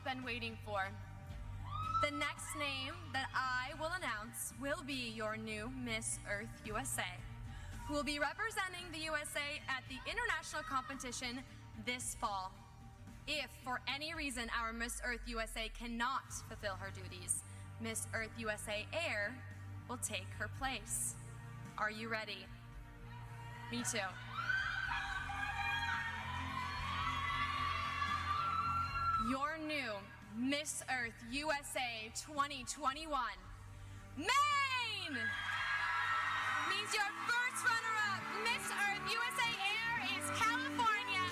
been waiting for. The next name that I will announce will be your new Miss Earth USA, who will be representing the USA at the international competition this fall. If, for any reason, our Miss Earth USA cannot fulfill her duties, Miss Earth USA Air will take her place. Are you ready? Me too. Your new Miss Earth USA 2021, Maine! Means your first runner-up, Miss Earth USA Air, is California.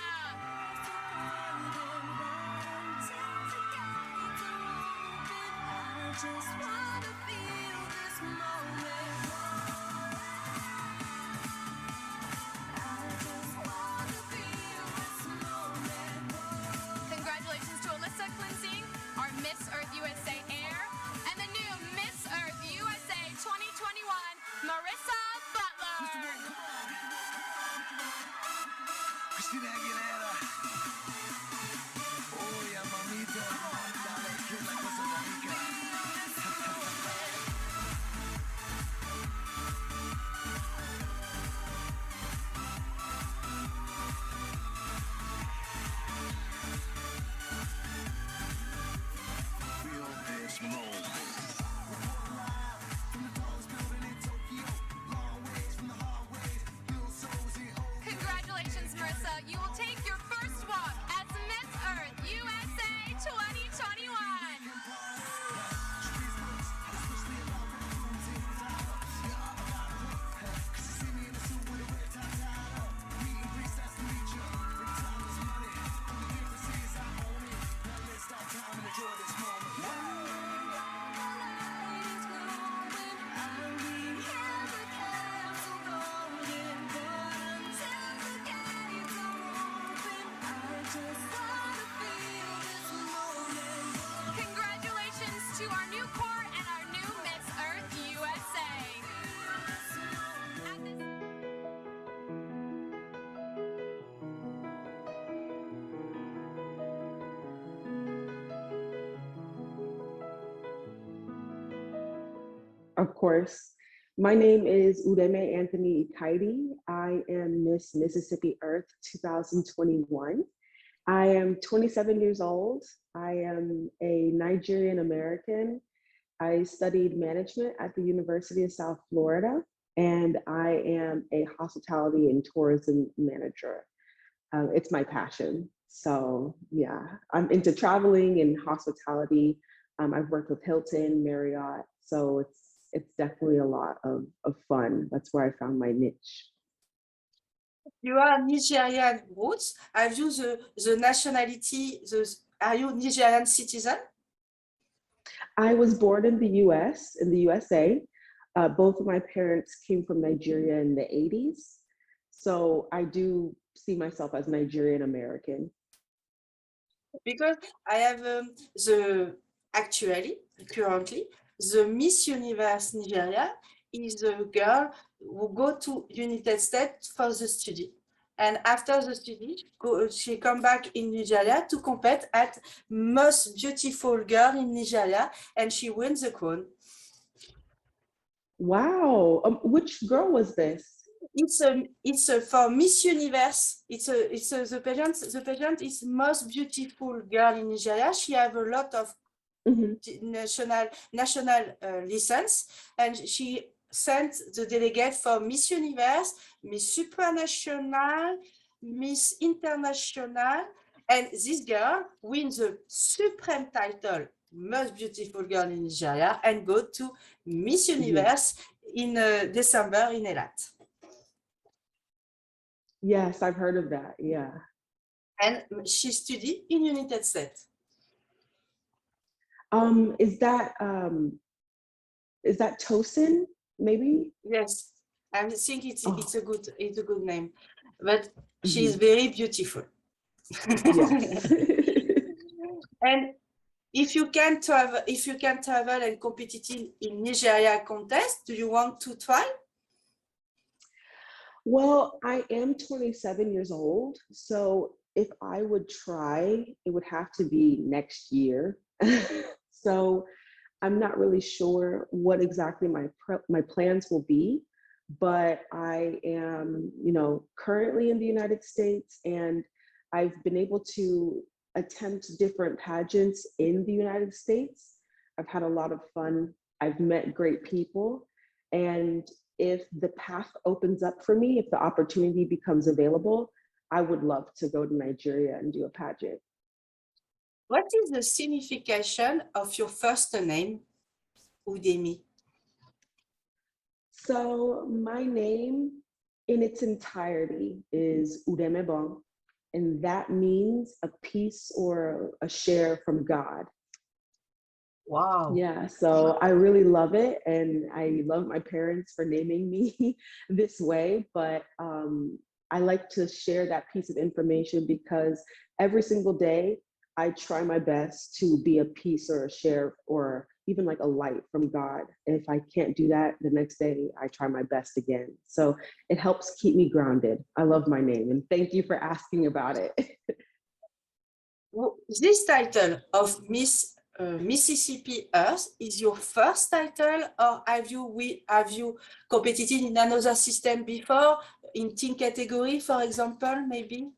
Just wanna feel this moment. I just wanna feel this moment. Congratulations to Alyssa Clincy, our Miss Earth USA Air, and the new Miss Earth USA 2021, Marissa Butler. Christina Aguilera. Oh, yeah, mamita. Dale, que es la cosa bonita. Feel this moment. Congratulations, Marissa. You will take your first walk as Miss Earth USA 2021. Congratulations to our new court and our new Miss Earth USA. At this Of course. My name is Udeme Ikaiddi. I am Miss Mississippi Earth 2021. I am 27 years old. I am a Nigerian American. I studied management at the University of South Florida, and I am a hospitality and tourism manager. It's my passion. So yeah, I'm into traveling and hospitality. I've worked with Hilton, Marriott, so it's definitely a lot of fun. That's where I found my niche. You are Nigerian roots. Have you the nationality? Are you Nigerian citizen? I was born in the US, in the USA. Both of my parents came from Nigeria in the 80s. So I do see myself as Nigerian American. Because I have currently, the Miss Universe Nigeria is a girl who go to United States for the study. And after the study, she come back in Nigeria to compete at most beautiful girl in Nigeria, and she wins the crown. Wow, which girl was this? It's for Miss Universe. The pageant is most beautiful girl in Nigeria. She have a lot of national license, and she sent the delegate for Miss Universe, Miss Supranational, Miss International, and this girl wins the supreme title, most beautiful girl in Nigeria, and go to Miss Universe in December in Elat. Yes, I've heard of that, yeah. And she studied in United States. Is that Tosin, maybe? Yes, I think it's a good name, but she's very beautiful. Yes. And if you can travel and compete in Nigeria contest, do you want to try? Well, I am 27 years old, so if I would try, it would have to be next year. So I'm not really sure what exactly my plans will be, but I am, currently in the United States, and I've been able to attempt different pageants in the United States. I've had a lot of fun. I've met great people, and if the path opens up for me, if the opportunity becomes available, I would love to go to Nigeria and do a pageant. What is the signification of your first name, Udeme? So my name in its entirety is Udeme, and that means a piece or a share from God. Wow. Yeah, so I really love it, and I love my parents for naming me this way, but I like to share that piece of information because every single day I try my best to be a piece or a share or even like a light from God. And if I can't do that, the next day I try my best again. So it helps keep me grounded. I love my name, and thank you for asking about it. This title of Miss Mississippi Earth is your first title, or have you competed in another system before, in teen category, for example, maybe?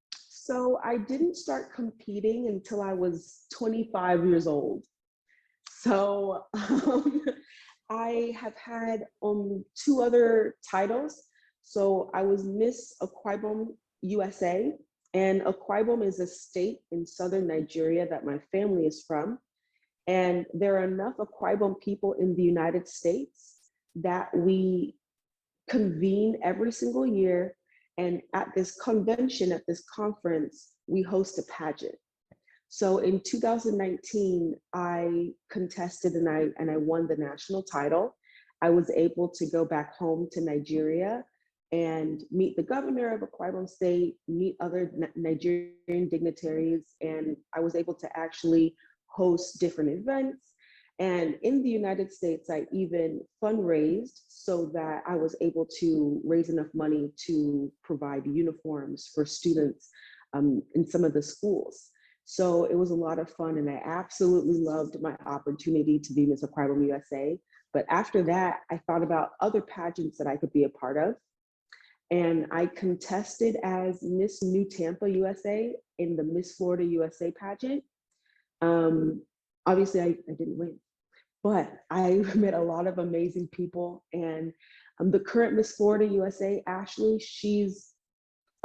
So I didn't start competing until I was 25 years old. So I have had two other titles. So I was Miss Ikaiddi USA, and Ikaiddi is a state in southern Nigeria that my family is from. And there are enough Ikaiddi people in the United States that we convene every single year. And at this convention, at this conference, we host a pageant. So in 2019, I contested and I won the national title. I was able to go back home to Nigeria and meet the governor of Ikaiddi State, meet other Nigerian dignitaries, and I was able to actually host different events. And in the United States, I even fundraised so that I was able to raise enough money to provide uniforms for students in some of the schools. So it was a lot of fun, and I absolutely loved my opportunity to be Miss Ikaiddi USA. But after that, I thought about other pageants that I could be a part of. And I contested as Miss New Tampa USA in the Miss Florida USA pageant. Obviously, I didn't win, but I met a lot of amazing people. And the current Miss Florida USA, Ashley, she's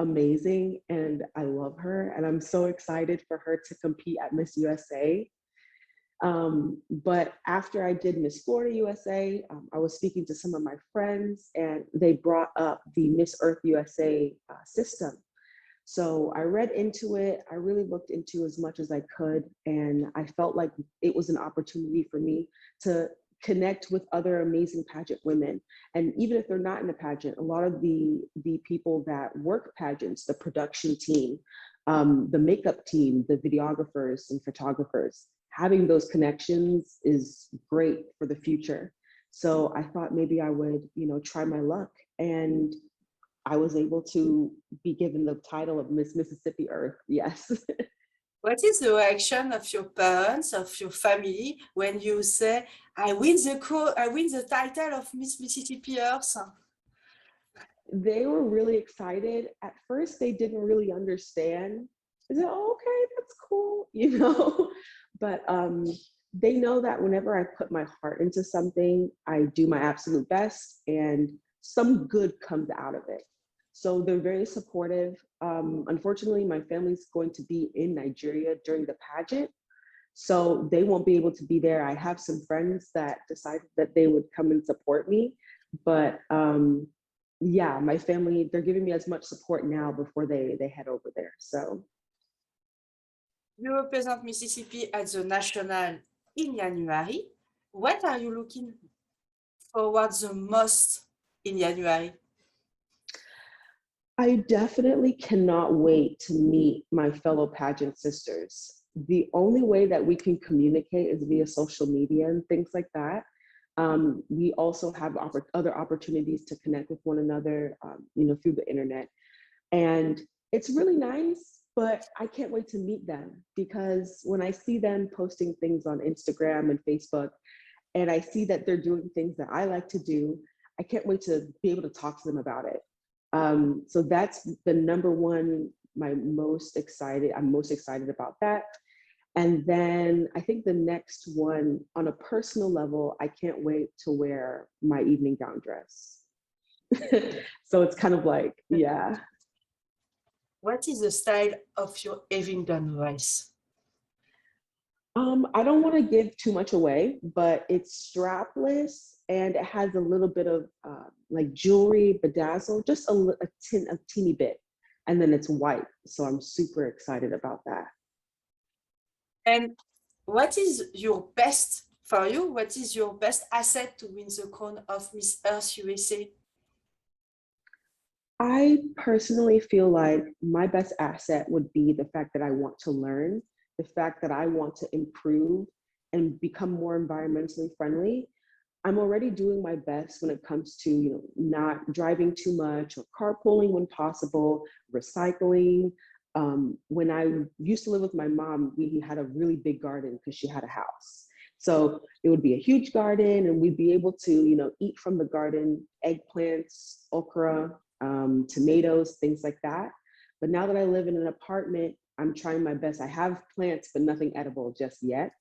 amazing, and I love her, and I'm so excited for her to compete at Miss USA. But after I did Miss Florida USA, I was speaking to some of my friends, and they brought up the Miss Earth USA system. So I read into it. I really looked into as much as I could, and I felt like it was an opportunity for me to connect with other amazing pageant women. And even if they're not in a pageant, a lot of the people that work pageants, the production team, the makeup team, the videographers and photographers, having those connections is great for the future. So I thought maybe I would, try my luck. And I was able to be given the title of Miss Mississippi Earth. Yes. What is the reaction of your parents, of your family, when you say, I win the title of Miss Mississippi Earth? They were really excited. At first, they didn't really understand. They said, oh, okay, that's cool, But they know that whenever I put my heart into something, I do my absolute best, and some good comes out of it. So they're very supportive. Unfortunately, my family's going to be in Nigeria during the pageant, so they won't be able to be there. I have some friends that decided that they would come and support me, but yeah, my family, they're giving me as much support now before they head over there. So You represent Mississippi at the National in January. What are you looking forward the most in January? I definitely cannot wait to meet my fellow pageant sisters. The only way that we can communicate is via social media and things like that. We also have other opportunities to connect with one another, through the internet. And It's really nice, but I can't wait to meet them because when I see them posting things on Instagram and Facebook, and I see that they're doing things that I like to do, I can't wait to be able to talk to them about it. So that's the number one, I'm most excited about that. And then I think the next one, on a personal level, I can't wait to wear my evening gown dress. So it's kind of like, yeah. What is the style of your evening gown dress? I don't want to give too much away, but it's strapless and it has a little bit of like jewelry, bedazzle, just a teeny bit. And then it's white. So I'm super excited about that. And what is your best for you? What is your best asset to win the crown of Miss Earth USA? I personally feel like my best asset would be the fact that I want to learn, the fact that I want to improve and become more environmentally friendly. I'm already doing my best when it comes to, not driving too much or carpooling when possible, recycling. When I used to live with my mom, we had a really big garden because she had a house. So it would be a huge garden and we'd be able to, eat from the garden, eggplants, okra, tomatoes, things like that. But now that I live in an apartment, I'm trying my best. I have plants, but nothing edible just yet.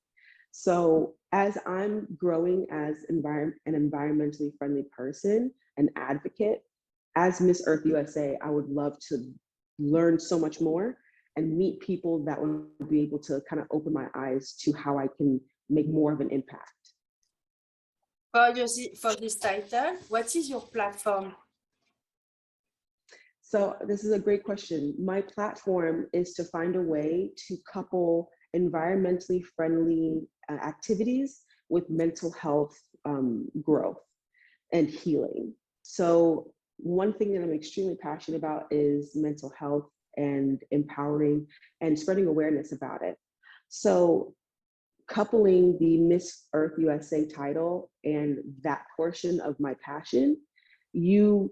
So as I'm growing as an environmentally friendly person, an advocate, as Miss Earth USA, I would love to learn so much more and meet people that would be able to kind of open my eyes to how I can make more of an impact. For this title, what is your platform? So this is a great question. My platform is to find a way to couple environmentally friendly activities with mental health growth and healing. So one thing that I'm extremely passionate about is mental health and empowering and spreading awareness about it. So coupling the Miss Earth USA title and that portion of my passion,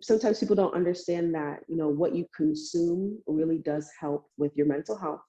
sometimes people don't understand that, what you consume really does help with your mental health.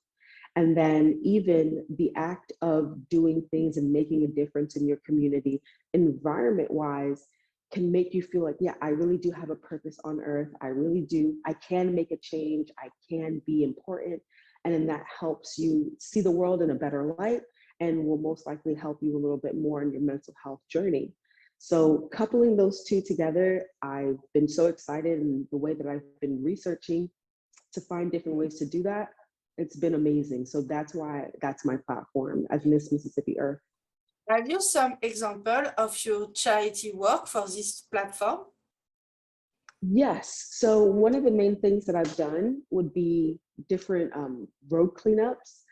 And then even the act of doing things and making a difference in your community, environment-wise, can make you feel like, yeah, I really do have a purpose on earth. I really do. I can make a change. I can be important. And then that helps you see the world in a better light and will most likely help you a little bit more in your mental health journey. So coupling those two together, I've been so excited, and the way that I've been researching to find different ways to do that, it's been amazing. So that's why that's my platform as Miss Mississippi Earth. Have you some example of your charity work for this platform? Yes. So one of the main things that I've done would be different road cleanups.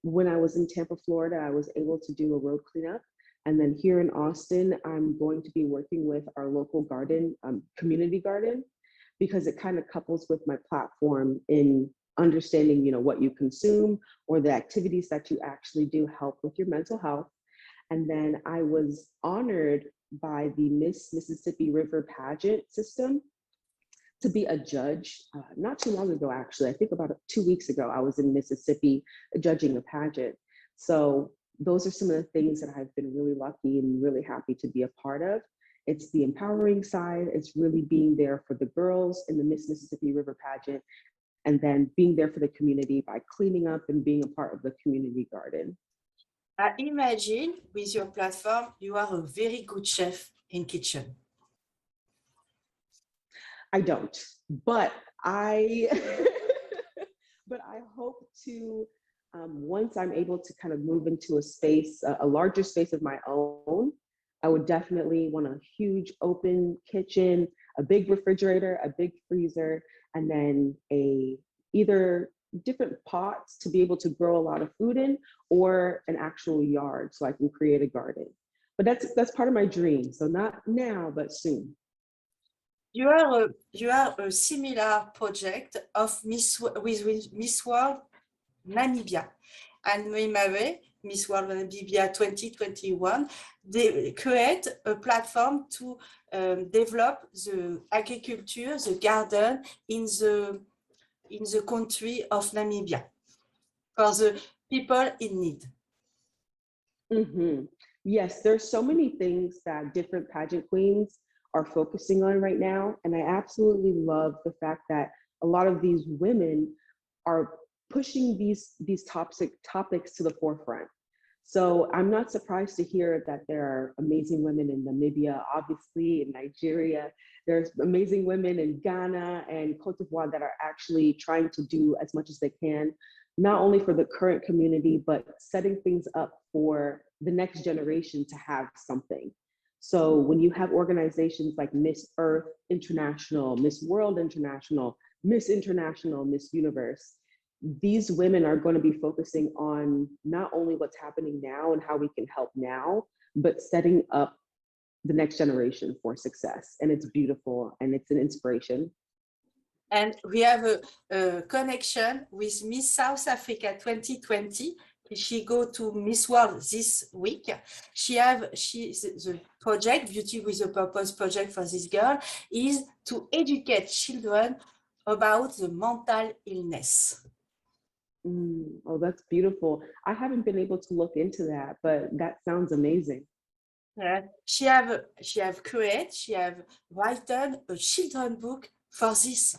When I was in Tampa, Florida, I was able to do a road cleanup. And then here in Austin, I'm going to be working with our local garden, community garden, because it kind of couples with my platform in understanding, what you consume or the activities that you actually do help with your mental health. And then I was honored by the Miss Mississippi River pageant system to be a judge not too long ago, actually. I think about 2 weeks ago, I was in Mississippi judging a pageant. So those are some of the things that I've been really lucky and really happy to be a part of. It's the empowering side. It's really being there for the girls in the Miss Mississippi River pageant, and then being there for the community by cleaning up and being a part of the community garden. I imagine with your platform, you are a very good chef in kitchen. I don't, but I hope to, once I'm able to kind of move into a space, a larger space of my own, I would definitely want a huge open kitchen, a big refrigerator, a big freezer, and then either different pots to be able to grow a lot of food in, or an actual yard so I can create a garden. But that's part of my dream. So not now, but soon. You are a similar project of Miss World Namibia and Mélanie, Miss World Namibia 2021. They create a platform to develop the agriculture, the garden in the in the country of Namibia for the people in need. Mm-hmm. Yes, there's so many things that different pageant queens are focusing on right now. And I absolutely love the fact that a lot of these women are pushing these topics to the forefront. So I'm not surprised to hear that there are amazing women in Namibia, obviously in Nigeria. There's amazing women in Ghana and Cote d'Ivoire that are actually trying to do as much as they can, not only for the current community, but setting things up for the next generation to have something. So when you have organizations like Miss Earth International, Miss World International, Miss International, Miss Universe, these women are going to be focusing on not only what's happening now and how we can help now, but setting up the next generation for success. And it's beautiful and it's an inspiration. And we have a connection with Miss South Africa 2020. She go to Miss World this week. The project, Beauty with a Purpose project for this girl, is to educate children about the mental illness. Oh, that's beautiful. I haven't been able to look into that, but that sounds amazing. She have written a children book for this.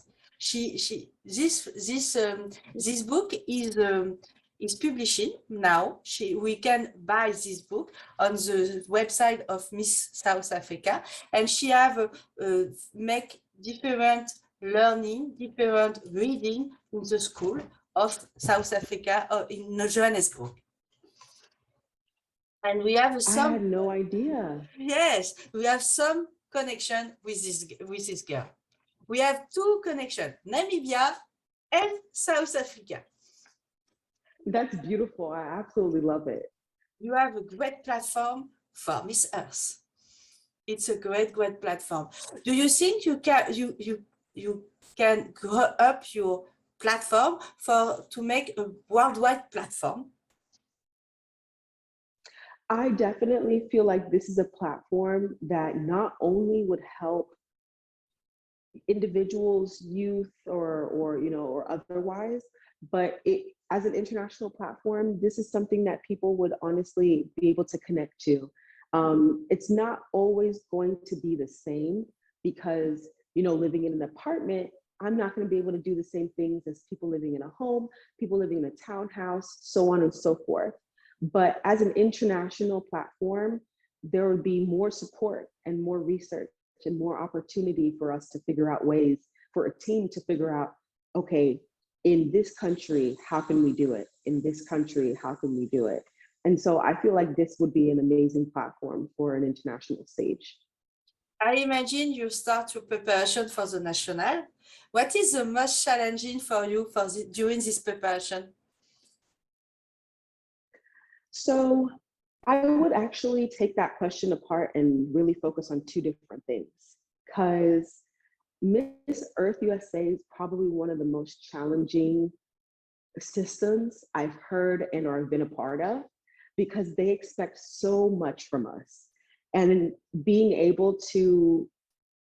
This book is publishing now. We can buy this book on the website of Miss South Africa, and she have make different learning, different reading in the school of South Africa or in Johannesburg. And we have some. I had no idea. Yes, we have some connection with this girl. We have two connections, Namibia and South Africa. That's beautiful. I absolutely love it. You have a great platform for Miss Earth. It's a great platform. Do you think you can grow up your platform to make a worldwide platform? I definitely feel like this is a platform that not only would help individuals, youth, or otherwise, but as an international platform, this is something that people would honestly be able to connect to. It's not always going to be the same because, living in an apartment, I'm not going to be able to do the same things as people living in a home, people living in a townhouse, so on and so forth. But as an international platform, there would be more support and more research and more opportunity for us to figure out ways for a team to figure out, okay, in this country, how can we do it? In this country, how can we do it? And so I feel like this would be an amazing platform for an international stage. I imagine you start your preparation for the national. What is the most challenging for you during this preparation? So I would actually take that question apart and really focus on two different things, because Miss Earth USA is probably one of the most challenging systems I've heard and or been a part of, because they expect so much from us. And being able to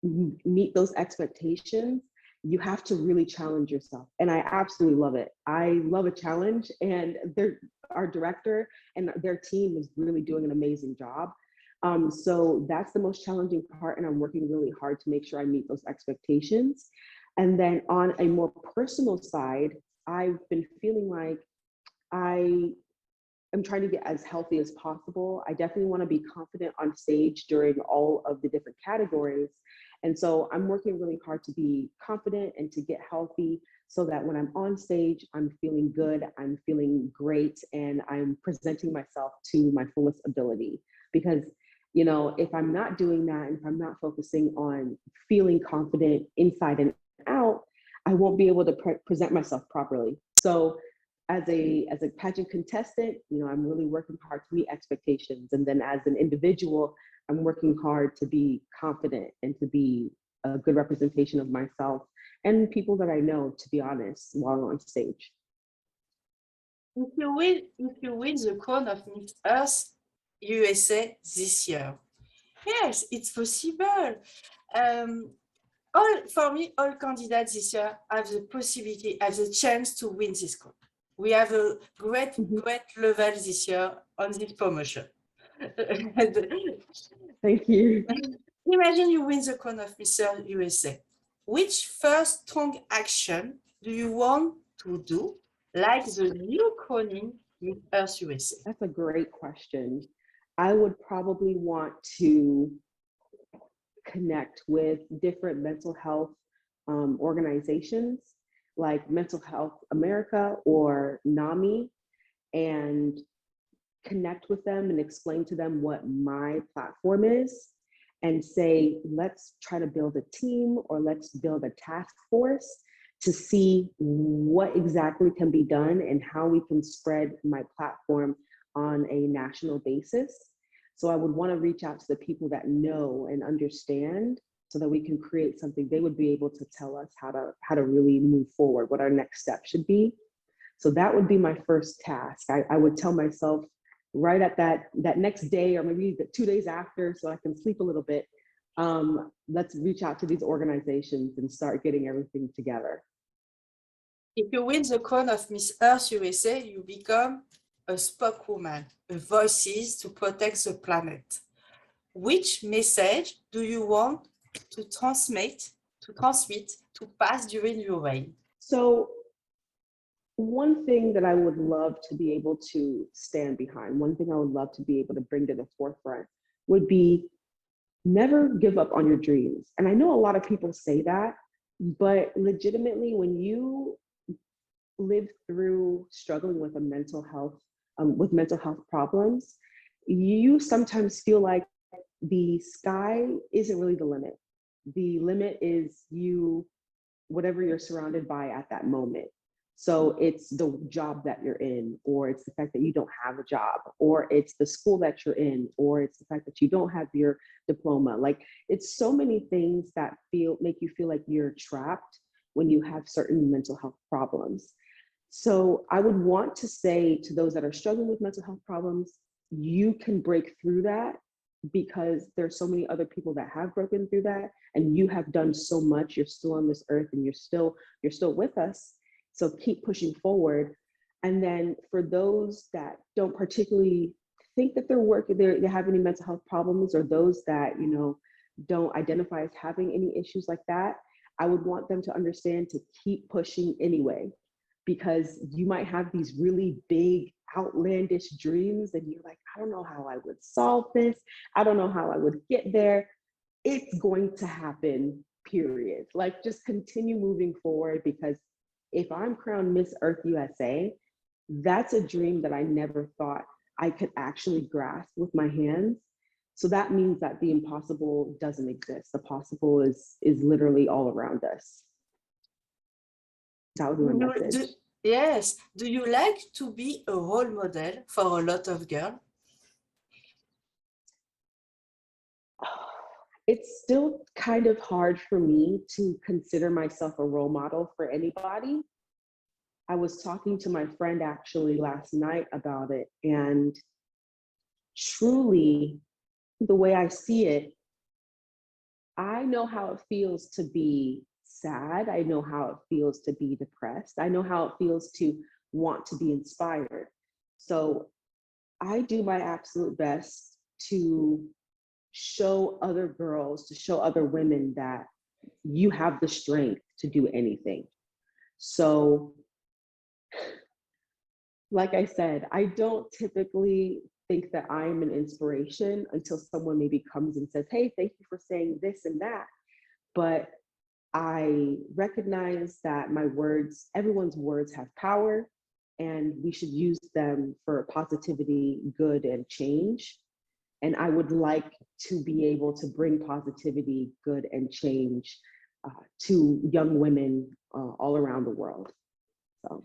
meet those expectations, you have to really challenge yourself. And I absolutely love it. I love a challenge, and our director and their team is really doing an amazing job. So that's the most challenging part, and I'm working really hard to make sure I meet those expectations. And then on a more personal side, I've been feeling like I'm trying to get as healthy as possible. I definitely want to be confident on stage during all of the different categories. And so I'm working really hard to be confident and to get healthy so that when I'm on stage, I'm feeling good, I'm feeling great, and I'm presenting myself to my fullest ability. Because, if I'm not doing that, and if I'm not focusing on feeling confident inside and out, I won't be able to present myself properly. So as a pageant contestant, I'm really working hard to meet expectations. And then as an individual, I'm working hard to be confident and to be a good representation of myself and people that I know, to be honest, while on stage. If you win the crown of Miss Earth USA this year, yes, it's possible. For me, all candidates this year have the possibility, have the chance to win this call. We have a great level this year on this promotion. Thank you. Imagine you win the crown of Mr. USA. Which first strong action do you want to do, like the new crowning Miss Earth USA? That's a great question. I would probably want to connect with different mental health organizations like Mental Health America or NAMI, and connect with them and explain to them what my platform is and say, let's try to build a team or let's build a task force to see what exactly can be done and how we can spread my platform on a national basis. So I would want to reach out to the people that know and understand so that we can create something. They would be able to tell us how to really move forward, what our next step should be. So that would be my first task. I would tell myself right at that next day, or maybe the 2 days after, so I can sleep a little bit, let's reach out to these organizations and start getting everything together. If you win the crown of Miss Earth USA, you become a spokeswoman, a voice to protect the planet. Which message do you want to transmit, to pass during your reign? So one thing that I would love to be able to stand behind, one thing I would love to be able to bring to the forefront would be never give up on your dreams. And I know a lot of people say that, but legitimately, when you live through struggling with mental health problems, you sometimes feel like the sky isn't really the limit. The limit is whatever you're surrounded by at that moment. So it's the job that you're in, or it's the fact that you don't have a job, or it's the school that you're in, or it's the fact that you don't have your diploma. Like, it's so many things that make you feel like you're trapped when you have certain mental health problems. So I would want to say to those that are struggling with mental health problems, you can break through that because there's so many other people that have broken through that, and you have done so much. You're still on this earth and you're still with us. So keep pushing forward. And then for those that don't particularly think that they have any mental health problems, or those that, don't identify as having any issues like that, I would want them to understand to keep pushing anyway, because you might have these really big, outlandish dreams and you're like, I don't know how I would solve this. I don't know how I would get there. It's going to happen, period. Like, just continue moving forward, because if I'm crowned Miss Earth USA, that's a dream that I never thought I could actually grasp with my hands. So that means that the impossible doesn't exist. The possible is literally all around us. That would be my message. Yes. Do you like to be a role model for a lot of girls? It's still kind of hard for me to consider myself a role model for anybody. I was talking to my friend actually last night about it, and truly, the way I see it, I know how it feels to be sad. I know how it feels to be depressed. I know how it feels to want to be inspired. So I do my absolute best to show other girls, to show other women that you have the strength to do anything. So, like I said, I don't typically think that I am an inspiration until someone maybe comes and says, hey, thank you for saying this and that. But I recognize that my words, everyone's words have power, and we should use them for positivity, good, and change. And I would like to be able to bring positivity, good, and change to young women all around the world. So,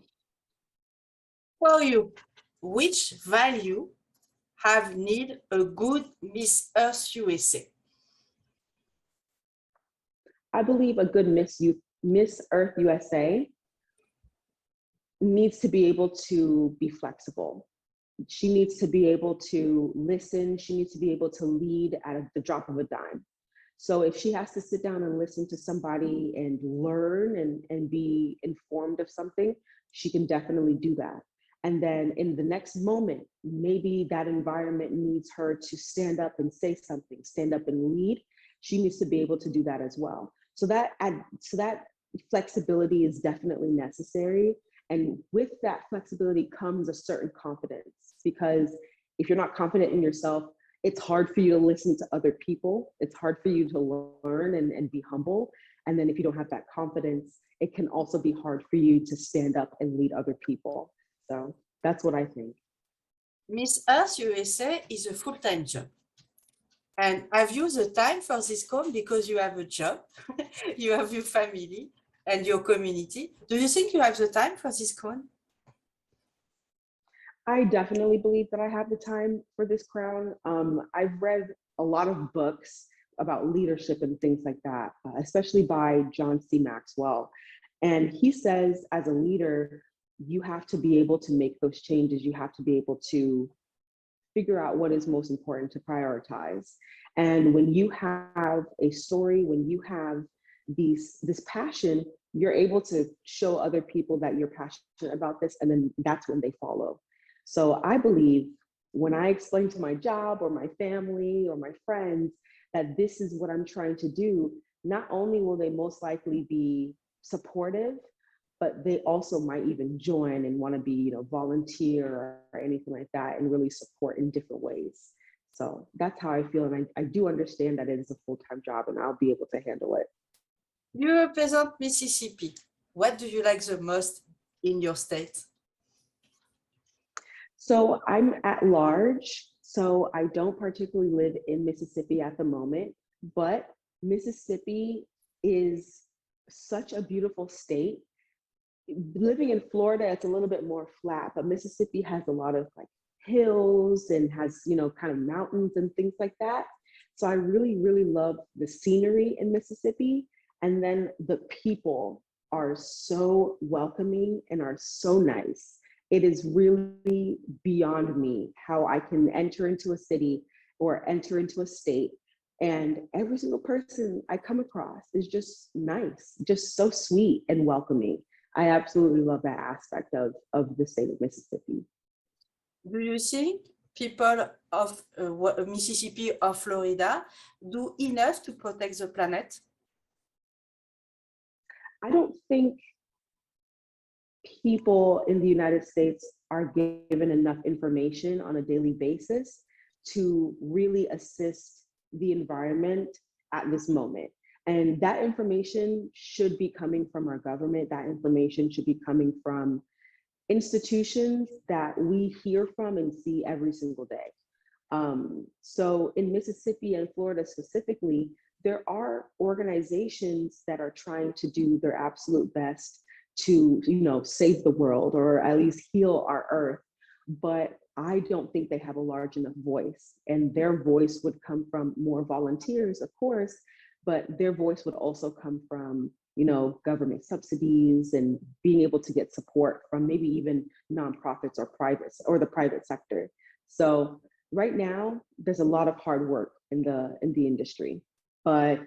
For you, which value have need a good Miss Earth USA? I believe a good Miss Earth USA needs to be able to be flexible. She needs to be able to listen. She needs to be able to lead at the drop of a dime. So if she has to sit down and listen to somebody and learn and be informed of something, she can definitely do that. And then in the next moment, maybe that environment needs her to stand up and say something, stand up and lead. She needs to be able to do that as well. So that flexibility is definitely necessary. And with that flexibility comes a certain confidence, because if you're not confident in yourself, it's hard for you to listen to other people. It's hard for you to learn and be humble. And then if you don't have that confidence, it can also be hard for you to stand up and lead other people. So that's what I think. Miss Earth USA is a full-time job. And have you the time for this call because you have a job, you have your family and your community? Do you think you have the time for this call? I definitely believe that I have the time for this crown. I've read a lot of books about leadership and things like that, especially by John C. Maxwell. And he says, as a leader, you have to be able to make those changes. You have to be able to figure out what is most important to prioritize. And when you have a story, when you have this passion, you're able to show other people that you're passionate about this, and then that's when they follow. So I believe when I explain to my job or my family or my friends that this is what I'm trying to do, not only will they most likely be supportive, but they also might even join and want to be, volunteer or anything like that and really support in different ways. So that's how I feel. And I do understand that it is a full-time job and I'll be able to handle it. You represent Mississippi. What do you like the most in your state? So I'm at large. So I don't particularly live in Mississippi at the moment, but Mississippi is such a beautiful state. Living in Florida, it's a little bit more flat, but Mississippi has a lot of like hills and has, kind of mountains and things like that. So I really, really love the scenery in Mississippi. And then the people are so welcoming and are so nice. It is really beyond me how I can enter into a city or enter into a state, and every single person I come across is just nice, just so sweet and welcoming. I absolutely love that aspect of the state of Mississippi. Do you think people of Mississippi or Florida do enough to protect the planet? I don't think people in the United States are given enough information on a daily basis to really assist the environment at this moment. And that information should be coming from our government. That information should be coming from institutions that we hear from and see every single day. So in Mississippi and Florida specifically, there are organizations that are trying to do their absolute best to, save the world or at least heal our earth. But I don't think they have a large enough voice, and their voice would come from more volunteers, of course, but their voice would also come from, government subsidies and being able to get support from maybe even nonprofits or the private sector. So right now, there's a lot of hard work in the industry, but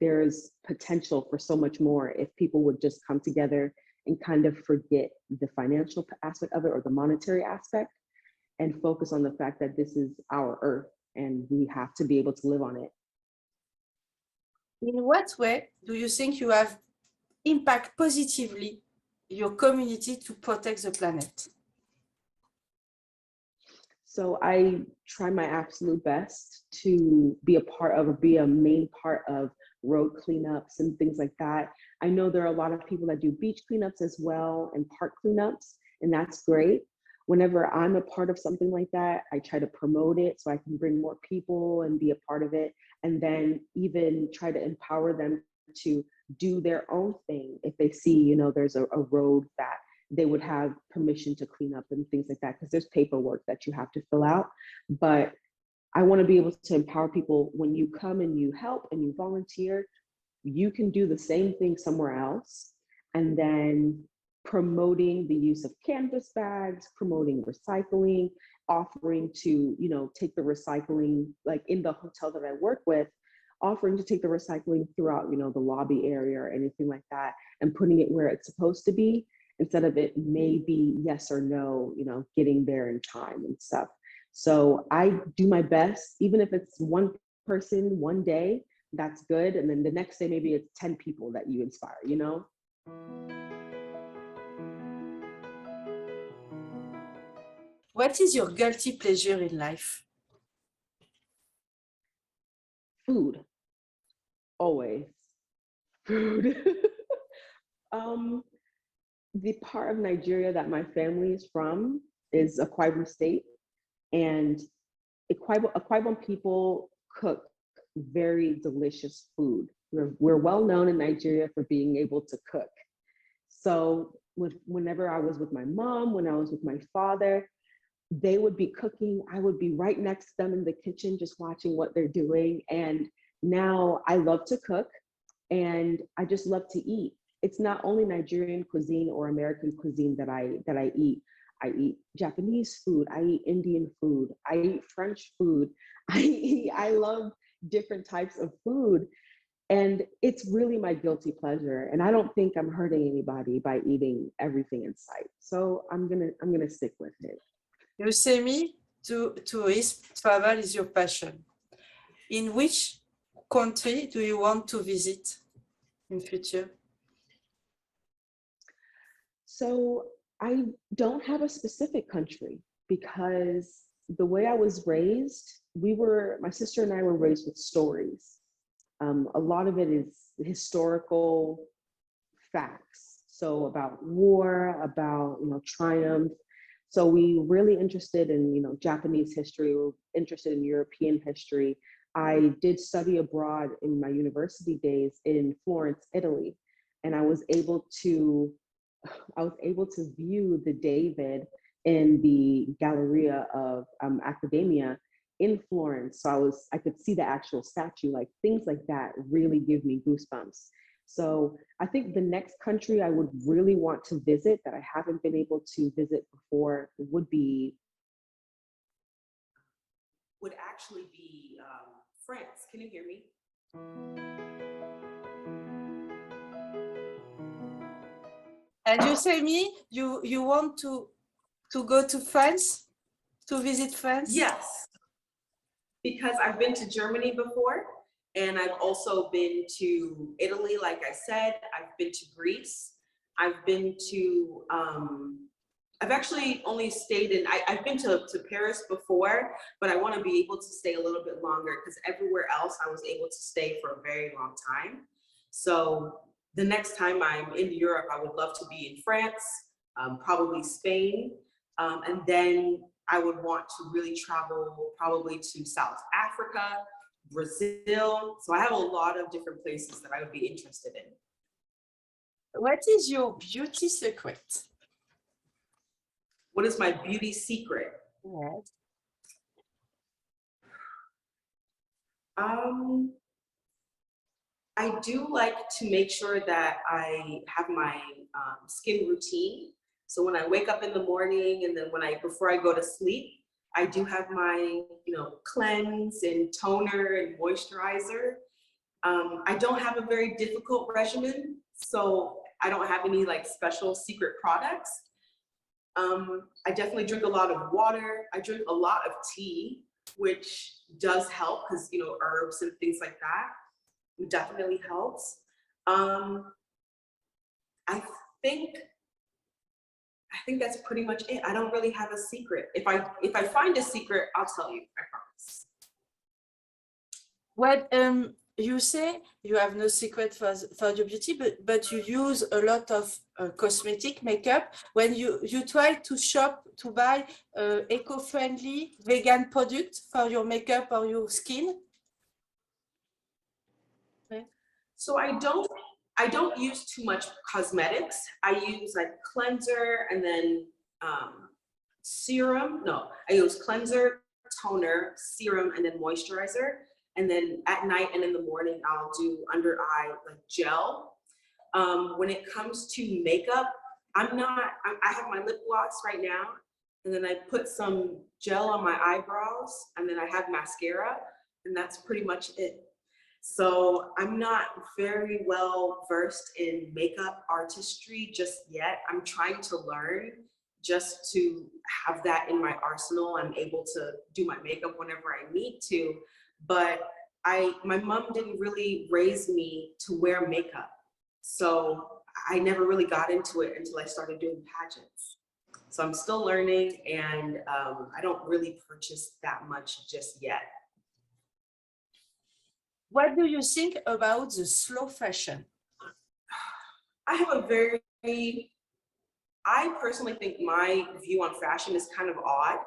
there's potential for so much more if people would just come together and kind of forget the financial aspect of it or the monetary aspect and focus on the fact that this is our earth and we have to be able to live on it. In what way do you think you have impact positively your community to protect the planet? So I try my absolute best to be a main part of road cleanups and things like that. I know there are a lot of people that do beach cleanups as well and park cleanups, and that's great. Whenever I'm a part of something like that, I try to promote it so I can bring more people and be a part of it, and then even try to empower them to do their own thing. If they see, there's a road that they would have permission to clean up and things like that, because there's paperwork that you have to fill out. But I want to be able to empower people. When you come and you help and you volunteer, you can do the same thing somewhere else. And then promoting the use of canvas bags, promoting recycling, offering to, take the recycling, like in the hotel that I work with, offering to take the recycling throughout, the lobby area or anything like that, and putting it where it's supposed to be, instead of it maybe yes or no, getting there in time and stuff. So I do my best, even if it's one person one day, that's good. And then the next day, maybe it's 10 people that you inspire, What is your guilty pleasure in life? Food, always. Food. The part of Nigeria that my family is from is Akwa Ibom State, and Akwa Ibom people cook very delicious food. We're well known in Nigeria for being able to cook. So whenever I was with my mom, when I was with my father, they would be cooking. I would be right next to them in the kitchen, just watching what they're doing. And now I love to cook, and I just love to eat. It's not only Nigerian cuisine or American cuisine that I eat. I eat Japanese food. I eat Indian food. I eat French food. I love different types of food. And it's really my guilty pleasure. And I don't think I'm hurting anybody by eating everything in sight. So I'm gonna stick with it. You say me, tourism, travel is your passion. In which country do you want to visit in future? So I don't have a specific country, because the way I was raised, my sister and I were raised with stories. A lot of it is historical facts. So about war, about, triumph. So we really interested in, Japanese history, we're interested in European history. I did study abroad in my university days in Florence, Italy, and I was able to view the David in the Galleria of Academia in Florence. So I could see the actual statue, like things like that really give me goosebumps. So I think the next country I would really want to visit that I haven't been able to visit before would actually be France. Can you hear me? And you say me, you want to go to France, to visit France? Yes, because I've been to Germany before, and I've also been to Italy, like I said. I've been to Greece. I've been to, I've actually only stayed I've been to Paris before, but I want to be able to stay a little bit longer, because everywhere else I was able to stay for a very long time. So the next time I'm in Europe, I would love to be in France, probably Spain, and then I would want to really travel probably to South Africa, Brazil. So I have a lot of different places that I would be interested in. What is your beauty secret? What is my beauty secret? Yes. I do like to make sure that I have my skin routine. So when I wake up in the morning, and then before I go to sleep, I do have my cleanse and toner and moisturizer. I don't have a very difficult regimen, so I don't have any special secret products. I definitely drink a lot of water. I drink a lot of tea, which does help, because herbs and things like that. It definitely helps. I think that's pretty much it. I don't really have a secret. If I find a secret, I'll tell you, I promise. Well, you say you have no secret for your beauty, but you use a lot of cosmetic makeup. When you try to shop to buy eco-friendly vegan product for your makeup or your skin? So I don't use too much cosmetics. I use cleanser, and then serum. No, I use cleanser, toner, serum, and then moisturizer. And then at night and in the morning, I'll do under eye gel. When it comes to makeup, I have my lip gloss right now, and then I put some gel on my eyebrows, and then I have mascara, and that's pretty much it. So I'm not very well versed in makeup artistry just yet. I'm trying to learn just to have that in my arsenal. I'm able to do my makeup whenever I need to, but my mom didn't really raise me to wear makeup. So I never really got into it until I started doing pageants. So I'm still learning, and I don't really purchase that much just yet. What do you think about the slow fashion? I have I personally think my view on fashion is kind of odd.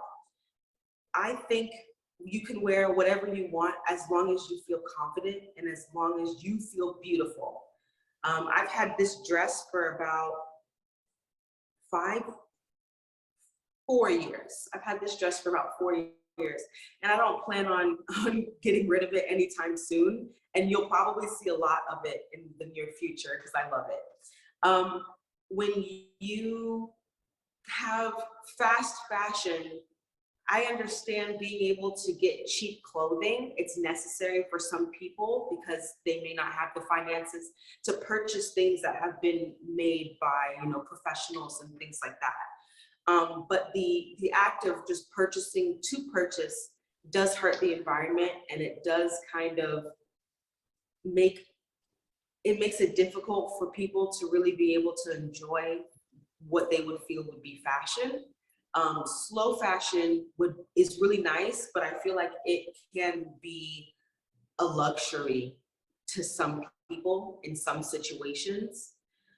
I think you can wear whatever you want as long as you feel confident and as long as you feel beautiful. I've had this dress for about 4 years. I've had this dress for about 4 years, and I don't plan on getting rid of it anytime soon. And you'll probably see a lot of it in the near future because I love it. When you have fast fashion, I understand being able to get cheap clothing. It's necessary for some people because they may not have the finances to purchase things that have been made by, professionals and things like that. But the act of just purchasing to purchase does hurt the environment, and it does kind of makes it difficult for people to really be able to enjoy what they would feel would be fashion. Slow fashion is really nice, but I feel like it can be a luxury to some people in some situations.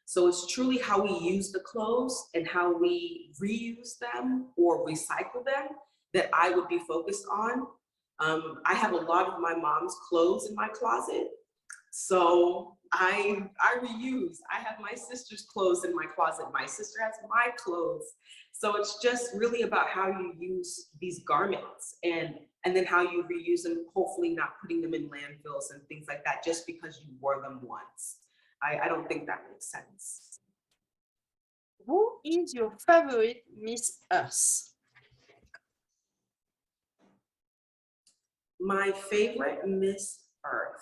So it's truly how we use the clothes and how we reuse them or recycle them that I would be focused on. I have a lot of my mom's clothes in my closet. So I reuse. I have my sister's clothes in my closet. My sister has my clothes. So it's just really about how you use these garments and then how you reuse them, hopefully not putting them in landfills and things like that just because you wore them once. I don't think that makes sense. Who is your favorite Miss Earth? My favorite Miss Earth.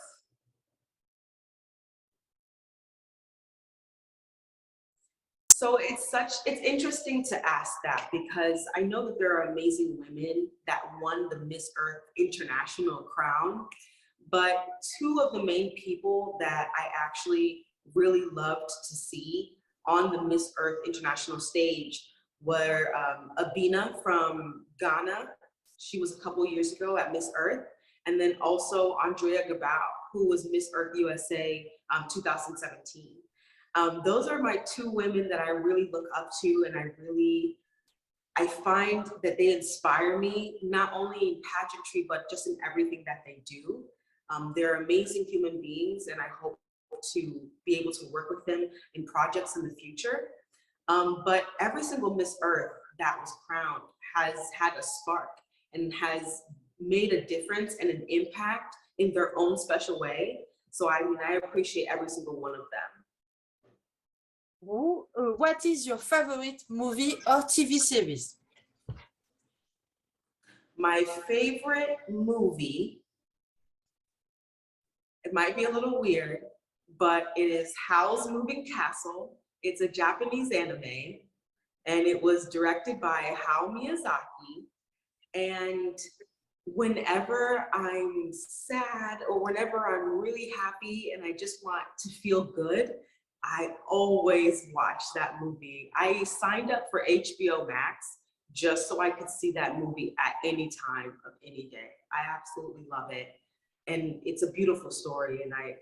So it's interesting to ask that because I know that there are amazing women that won the Miss Earth International crown, but two of the main people that I actually really loved to see on the Miss Earth International stage were Abina from Ghana. She was a couple years ago at Miss Earth, and then also Andrea Gabao, who was Miss Earth USA 2017. Those are my two women that I really look up to, and I find that they inspire me, not only in pageantry, but just in everything that they do. They're amazing human beings, and I hope to be able to work with them in projects in the future. But every single Miss Earth that was crowned has had a spark and has made a difference and an impact in their own special way. So I appreciate every single one of them. What is your favorite movie or TV series? My favorite movie, it might be a little weird, but it is Howl's Moving Castle. It's a Japanese anime, and it was directed by Hayao Miyazaki. And whenever I'm sad or whenever I'm really happy and I just want to feel good, I always watch that movie. I signed up for HBO Max just so I could see that movie at any time of any day. I absolutely love it. And it's a beautiful story, and I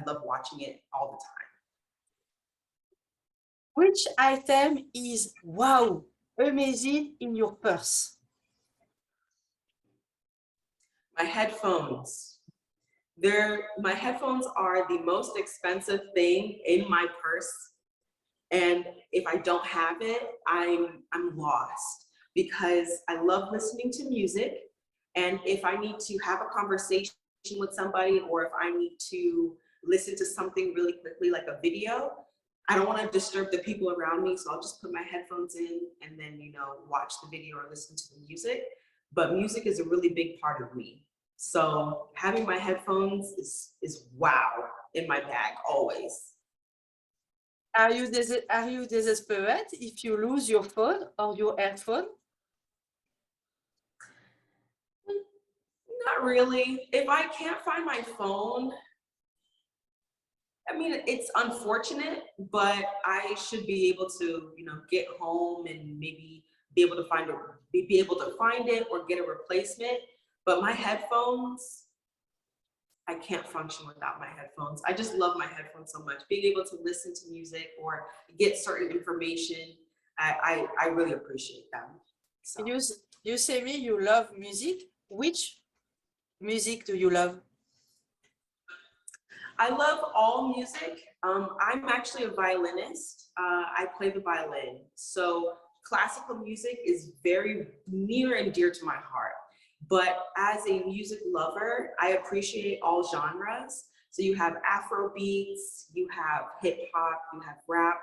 love watching it all the time. Which item is wow, amazing in your purse? My headphones. My headphones are the most expensive thing in my purse. And if I don't have it, I'm lost because I love listening to music. And if I need to have a conversation with somebody, or if I need to listen to something really quickly, like a video, I don't want to disturb the people around me. So I'll just put my headphones in and then, watch the video or listen to the music. But music is a really big part of me. So having my headphones is wow in my bag always. Are you desperate if you lose your phone or your headphone? Not really. If I can't find my phone, I mean, it's unfortunate, but I should be able to, get home and maybe be able to find it or get a replacement. But my headphones, I can't function without my headphones. I just love my headphones so much. Being able to listen to music or get certain information, I really appreciate them. So. You say me you love music. Which music do you love? I love all music. I'm actually a violinist. I play the violin. So classical music is very near and dear to my heart. But as a music lover, I appreciate all genres. So you have Afro beats, you have hip hop, you have rap,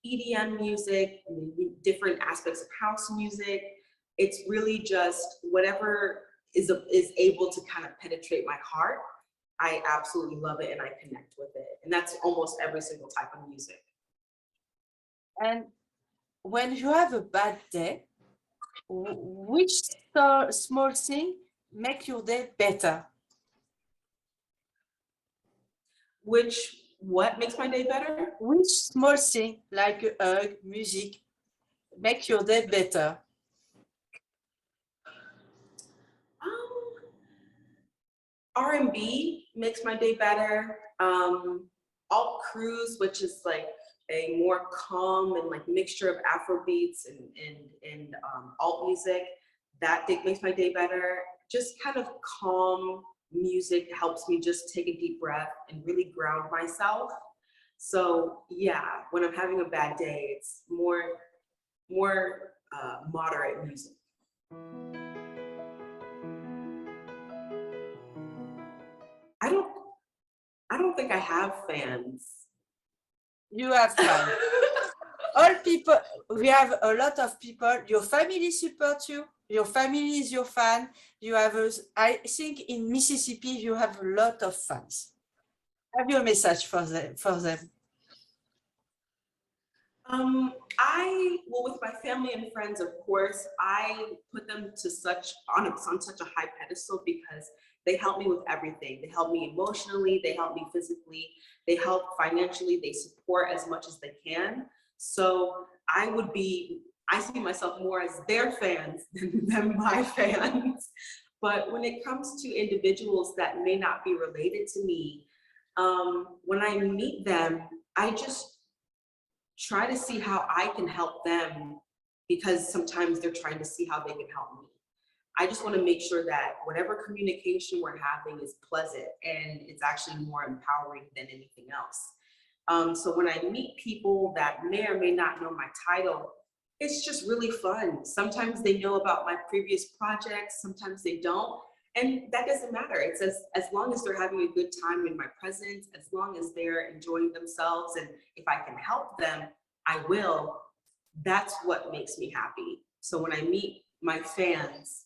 EDM music, and different aspects of house music. It's really just whatever is able to kind of penetrate my heart. I absolutely love it and I connect with it. And that's almost every single type of music. And when you have a bad day, which small thing make your day better? What makes my day better? Which small thing, like a hug, music, make your day better? R&B makes my day better. Alt cruise, which is like a more calm and like mixture of Afro beats and alt music, that makes my day better. Just kind of calm music helps me just take a deep breath and really ground myself. So yeah, when I'm having a bad day, it's more moderate music. I don't think I have fans. You have fans. All people, we have a lot of people. Your family supports you. Your family is your fan. You have, I think in Mississippi, you have a lot of fans. Have you a message for them? Well, with my family and friends, of course, I put them on such a high pedestal because they help me with everything. They help me emotionally, they help me physically, they help financially, they support as much as they can. So I see myself more as their fans than my fans. But when it comes to individuals that may not be related to me, when I meet them, I just try to see how I can help them, because sometimes they're trying to see how they can help me. I just want to make sure that whatever communication we're having is pleasant and it's actually more empowering than anything else. So when I meet people that may or may not know my title, it's just really fun. Sometimes they know about my previous projects, sometimes they don't. And that doesn't matter. It's as long as they're having a good time in my presence, as long as they're enjoying themselves, and if I can help them, I will. That's what makes me happy. So when I meet my fans,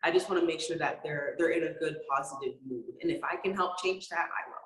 I just want to make sure that they're in a good, positive mood. And if I can help change that, I will.